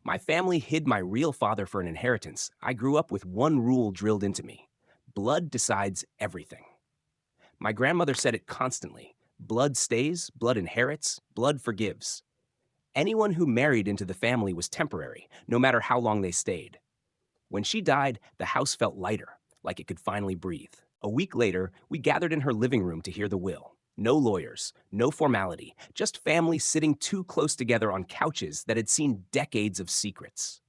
My family hid my real father for an inheritance. I grew up with one rule drilled into me: blood decides everything. My grandmother said it constantly: blood stays, blood inherits, blood forgives. Anyone who married into the family was temporary, no matter how long they stayed. When she died, the house felt lighter, like it could finally breathe. A week later, we gathered in her living room to hear the will. No lawyers, no formality, just family sitting too close together on couches that had seen decades of secrets.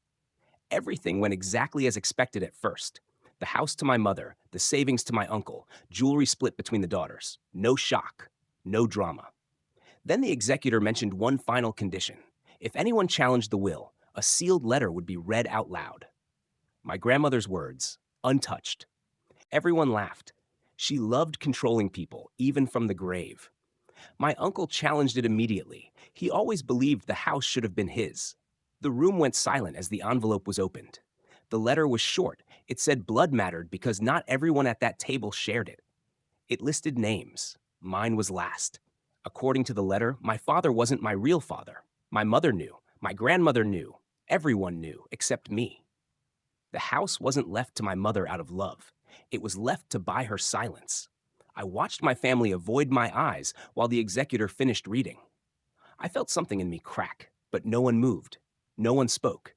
Everything went exactly as expected at first. The house to my mother, the savings to my uncle, jewelry split between the daughters. No shock, no drama. Then the executor mentioned one final condition. If anyone challenged the will, a sealed letter would be read out loud. My grandmother's words, untouched. Everyone laughed. She loved controlling people, even from the grave. My uncle challenged it immediately. He always believed the house should have been his. The room went silent as the envelope was opened. The letter was short. It said blood mattered because not everyone at that table shared it. It listed names. Mine was last. According to the letter, my father wasn't my real father. My mother knew. My grandmother knew. Everyone knew, except me. The house wasn't left to my mother out of love. It was left to buy her silence. I watched my family avoid my eyes while the executor finished reading. I felt something in me crack, but no one moved. No one spoke.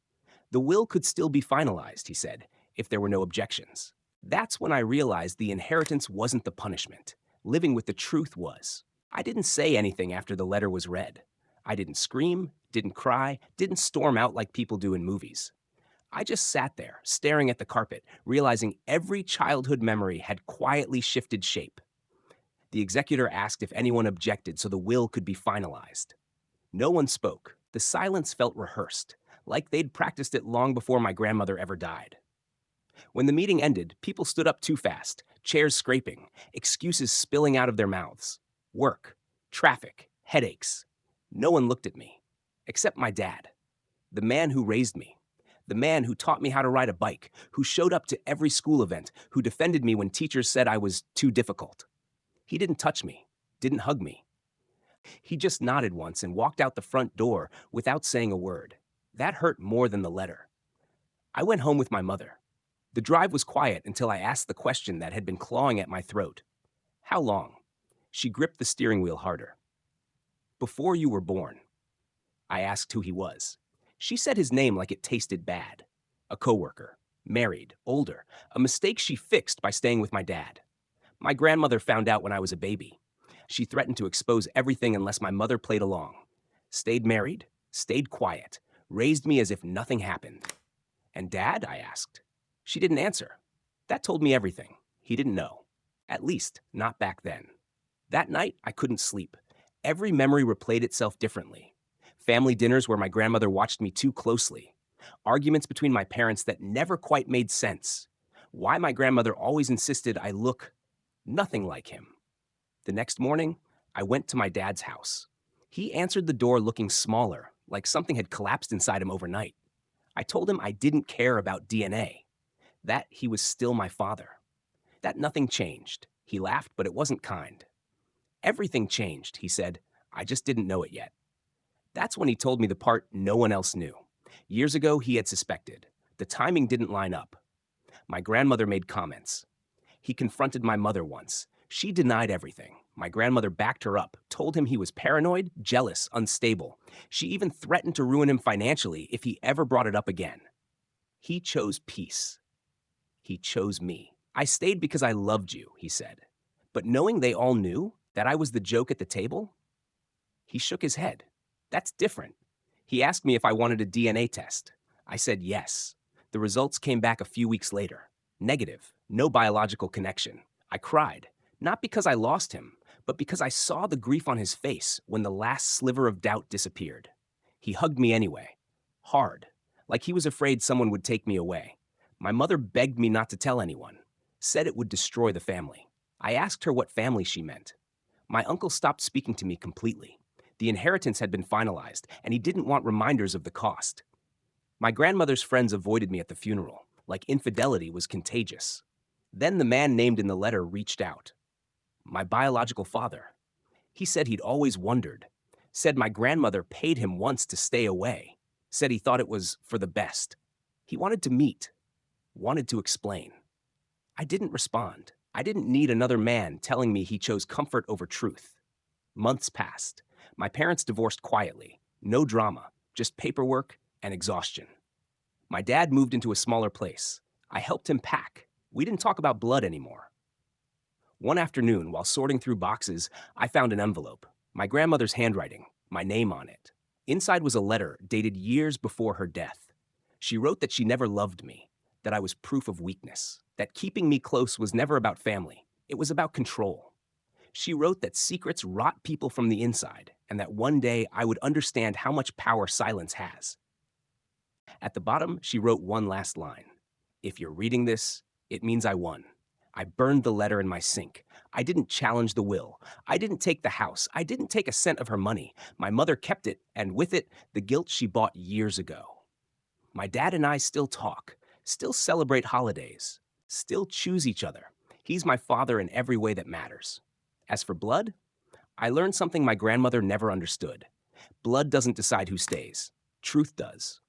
The will could still be finalized, he said, if there were no objections. That's when I realized the inheritance wasn't the punishment. Living with the truth was. I didn't say anything after the letter was read. I didn't scream, didn't cry, didn't storm out like people do in movies. I just sat there, staring at the carpet, realizing every childhood memory had quietly shifted shape. The executor asked if anyone objected so the will could be finalized. No one spoke. The silence felt rehearsed, like they'd practiced it long before my grandmother ever died. When the meeting ended, people stood up too fast, chairs scraping, excuses spilling out of their mouths. Work, traffic, headaches. No one looked at me, except my dad, the man who raised me. The man who taught me how to ride a bike, who showed up to every school event, who defended me when teachers said I was too difficult. He didn't touch me, didn't hug me. He just nodded once and walked out the front door without saying a word. That hurt more than the letter. I went home with my mother. The drive was quiet until I asked the question that had been clawing at my throat. How long? She gripped the steering wheel harder. Before you were born. I asked who he was. She said his name like it tasted bad. A coworker, married, older, a mistake she fixed by staying with my dad. My grandmother found out when I was a baby. She threatened to expose everything unless my mother played along. Stayed married, stayed quiet, raised me as if nothing happened. And Dad? I asked. She didn't answer. That told me everything. He didn't know. At least, not back then. That night, I couldn't sleep. Every memory replayed itself differently. Family dinners where my grandmother watched me too closely. Arguments between my parents that never quite made sense. Why my grandmother always insisted I look nothing like him. The next morning, I went to my dad's house. He answered the door looking smaller, like something had collapsed inside him overnight. I told him I didn't care about DNA, that he was still my father, that nothing changed. He laughed, but it wasn't kind. Everything changed, he said. I just didn't know it yet. That's when he told me the part no one else knew. Years ago, he had suspected. The timing didn't line up. My grandmother made comments. He confronted my mother once. She denied everything. My grandmother backed her up, told him he was paranoid, jealous, unstable. She even threatened to ruin him financially if he ever brought it up again. He chose peace. He chose me. I stayed because I loved you, he said. But knowing they all knew that I was the joke at the table, he shook his head. That's different. He asked me if I wanted a DNA test. I said yes. The results came back a few weeks later. Negative, no biological connection. I cried, not because I lost him, but because I saw the grief on his face when the last sliver of doubt disappeared. He hugged me anyway, hard, like he was afraid someone would take me away. My mother begged me not to tell anyone, said it would destroy the family. I asked her what family she meant. My uncle stopped speaking to me completely. The inheritance had been finalized, and he didn't want reminders of the cost. My grandmother's friends avoided me at the funeral, like infidelity was contagious. Then the man named in the letter reached out. My biological father. He said he'd always wondered. Said my grandmother paid him once to stay away. said he thought it was for the best. He wanted to meet, wanted to explain. I didn't respond. I didn't need another man telling me he chose comfort over truth. Months passed. My parents divorced quietly. No drama, just paperwork and exhaustion. My dad moved into a smaller place. I helped him pack. We didn't talk about blood anymore. One afternoon, while sorting through boxes, I found an envelope, my grandmother's handwriting, my name on it. Inside was a letter dated years before her death. She wrote that she never loved me, that I was proof of weakness, that keeping me close was never about family, it was about control. She wrote that secrets rot people from the inside, and that one day I would understand how much power silence has. At the bottom, she wrote one last line. If you're reading this, it means I won. I burned the letter in my sink. I didn't challenge the will. I didn't take the house. I didn't take a cent of her money. My mother kept it, and with it, the guilt she bought years ago. My dad and I still talk, still celebrate holidays, still choose each other. He's my father in every way that matters. As for blood, I learned something my grandmother never understood. Blood doesn't decide who stays. Truth does.